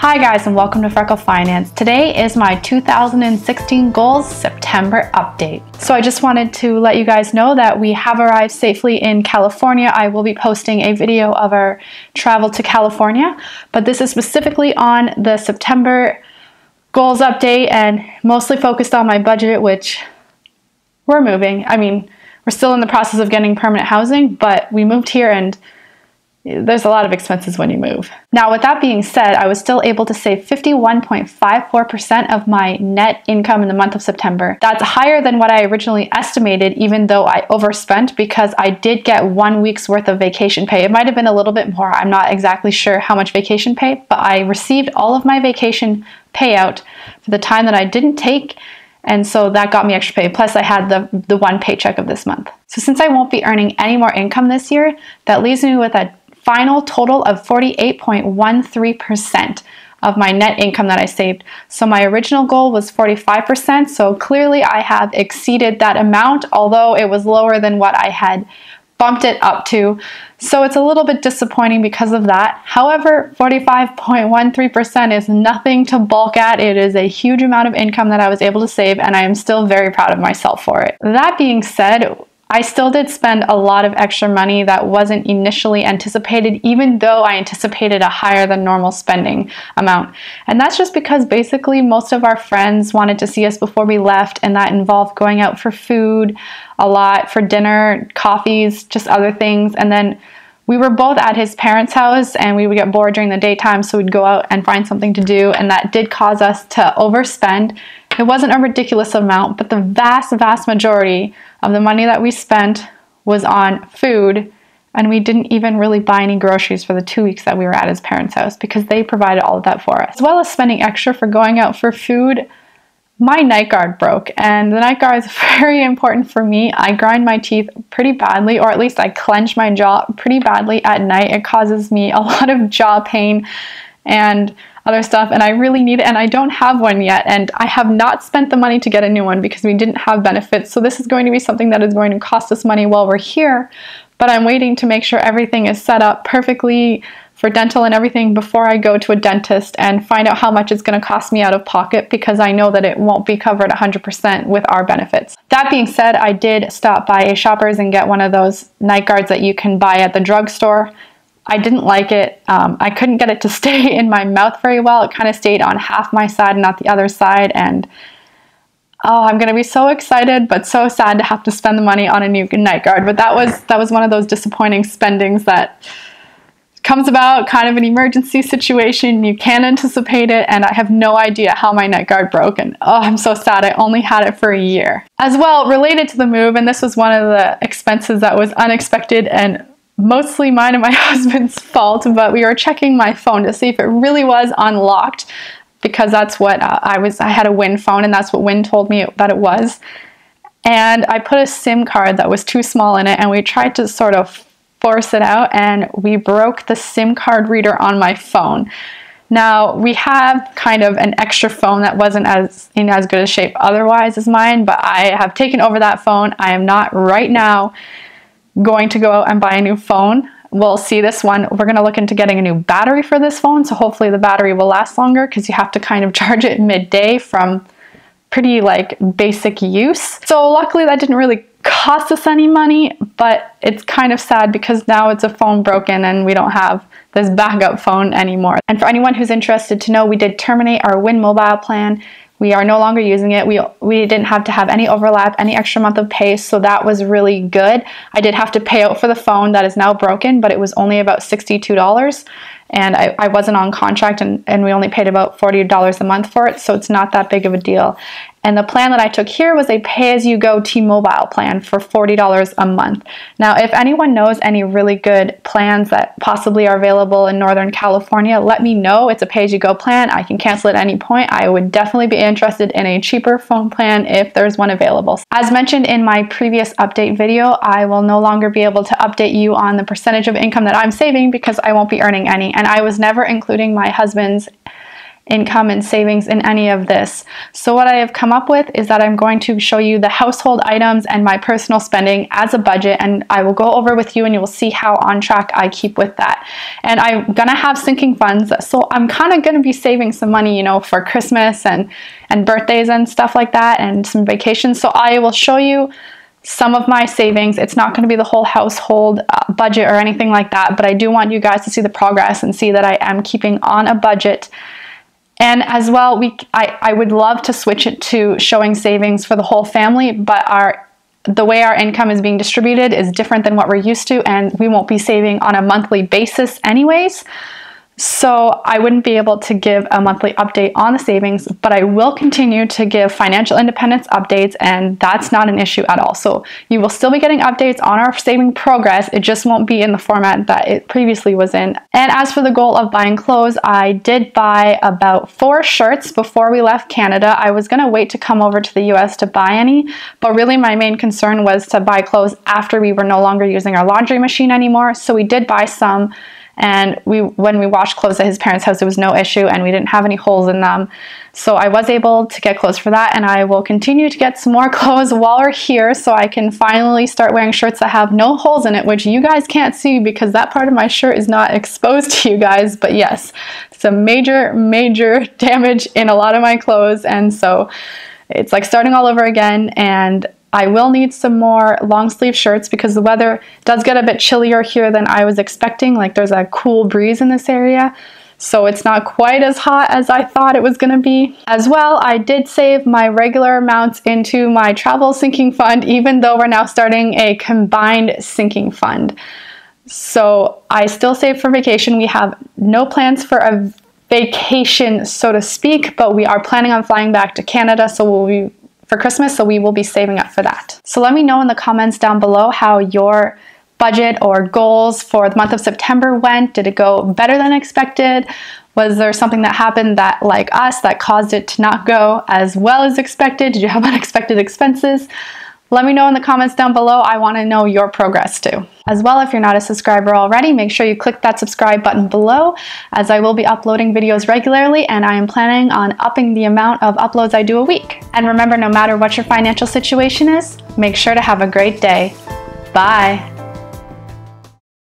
Hi guys, and welcome to Freckle Finance. Today is my 2016 goals September update. So I just wanted to let you guys know that we have arrived safely in California. I will be posting a video of our travel to California, but this is specifically on the September goals update and mostly focused on my budget, which we're moving. I mean, we're still in the process of getting permanent housing, but we moved here and there's a lot of expenses when you move. Now, with that being said, I was still able to save 51.54% of my net income in the month of September. That's higher than what I originally estimated, even though I overspent because I did get 1 week's worth of vacation pay. It might have been a little bit more. I'm not exactly sure how much vacation pay, but I received all of my vacation payout for the time that I didn't take. And so that got me extra pay. Plus I had the one paycheck of this month. So since I won't be earning any more income this year, that leaves me with a final total of 48.13% of my net income that I saved. So my original goal was 45%. So clearly I have exceeded that amount, although it was lower than what I had bumped it up to. So it's a little bit disappointing because of that. However, 45.13% is nothing to balk at. It is a huge amount of income that I was able to save, and I am still very proud of myself for it. That being said, I still did spend a lot of extra money that wasn't initially anticipated, even though I anticipated a higher than normal spending amount. And that's just because basically most of our friends wanted to see us before we left, and that involved going out for food a lot, for dinner, coffees, just other things. And then we were both at his parents' house and we would get bored during the daytime, so we'd go out and find something to do, and that did cause us to overspend. It wasn't a ridiculous amount, but the vast majority of the money that we spent was on food, and we didn't even really buy any groceries for the 2 weeks that we were at his parents' house because they provided all of that for us. As well as spending extra for going out for food, my night guard broke, and the night guard is very important for me. I grind my teeth pretty badly, or at least I clench my jaw pretty badly at night. It causes me a lot of jaw pain and other stuff, and I really need it, and I don't have one yet, and I have not spent the money to get a new one because we didn't have benefits. So this is going to be something that is going to cost us money while we're here, but I'm waiting to make sure everything is set up perfectly for dental and everything before I go to a dentist and find out how much it's going to cost me out of pocket, because I know that it won't be covered 100% with our benefits. That being said, I did stop by a Shoppers and get one of those night guards that you can buy at the drugstore. I didn't like it. I couldn't get it to stay in my mouth very well. It kind of stayed on half my side and not the other side, and oh, I'm going to be so excited but so sad to have to spend the money on a new night guard. But that was one of those disappointing spendings that comes about, kind of an emergency situation. You can't anticipate it, and I have no idea how my night guard broke, and oh, I'm so sad. I only had it for a year. As well, related to the move, and this was one of the expenses that was unexpected and mostly mine and my husband's fault, but we were checking my phone to see if it really was unlocked, because that's what I had a Win phone, and that's what Win told me that it was. And I put a SIM card that was too small in it, and we tried to sort of force it out, and we broke the SIM card reader on my phone. Now, we have kind of an extra phone that wasn't in as good a shape otherwise as mine, but I have taken over that phone. I am not right now going to go out and buy a new phone. We'll see. This one, we're going to look into getting a new battery for this phone, so hopefully the battery will last longer, because you have to kind of charge it midday from pretty like basic use. So luckily that didn't really cost us any money, but it's kind of sad because now it's a phone broken and we don't have this backup phone anymore. And for anyone who's interested to know, we did terminate our Win mobile plan. We are no longer using it. We didn't have to have any overlap, any extra month of pay, so that was really good. I did have to pay out for the phone that is now broken, but it was only about $62, and I wasn't on contract, and we only paid about $40 a month for it, so it's not that big of a deal. And the plan that I took here was a pay-as-you-go T-Mobile plan for $40 a month. Now, if anyone knows any really good plans that possibly are available in Northern California, let me know. It's a pay-as-you-go plan. I can cancel at any point. I would definitely be interested in a cheaper phone plan if there's one available. As mentioned in my previous update video, I will no longer be able to update you on the percentage of income that I'm saving because I won't be earning any, and I was never including my husband's income and savings in any of this. So what I have come up with is that I'm going to show you the household items and my personal spending as a budget, and I will go over with you and you will see how on track I keep with that. And I'm gonna have sinking funds, so I'm kind of gonna be saving some money, you know, for Christmas and birthdays and stuff like that, and some vacations. So I will show you some of my savings. It's not going to be the whole household budget or anything like that, but I do want you guys to see the progress and see that I am keeping on a budget. And as well, I would love to switch it to showing savings for the whole family, but the way our income is being distributed is different than what we're used to, and we won't be saving on a monthly basis anyways. So I wouldn't be able to give a monthly update on the savings, but I will continue to give financial independence updates, and that's not an issue at all. So you will still be getting updates on our saving progress. It just won't be in the format that it previously was in. And as for the goal of buying clothes, I did buy about 4 shirts before we left Canada. I was going to wait to come over to the US to buy any, but really my main concern was to buy clothes after we were no longer using our laundry machine anymore. So we did buy some. And when we washed clothes at his parents' house, it was no issue and we didn't have any holes in them. So I was able to get clothes for that, and I will continue to get some more clothes while we're here so I can finally start wearing shirts that have no holes in it, which you guys can't see because that part of my shirt is not exposed to you guys. But yes, it's a major damage in a lot of my clothes, and so it's like starting all over again. And I will need some more long sleeve shirts because the weather does get a bit chillier here than I was expecting. Like there's a cool breeze in this area, so it's not quite as hot as I thought it was going to be. As well, I did save my regular amounts into my travel sinking fund, even though we're now starting a combined sinking fund. So I still save for vacation. We have no plans for a vacation, so to speak, but we are planning on flying back to Canada, for Christmas, so we will be saving up for that. So let me know in the comments down below how your budget or goals for the month of September went. Did it go better than expected? Was there something that happened that, like us, that caused it to not go as well as expected? Did you have unexpected expenses? Let me know in the comments down below. I want to know your progress too. As well, if you're not a subscriber already, make sure you click that subscribe button below, as I will be uploading videos regularly, and I am planning on upping the amount of uploads I do a week. And remember, no matter what your financial situation is, make sure to have a great day. Bye.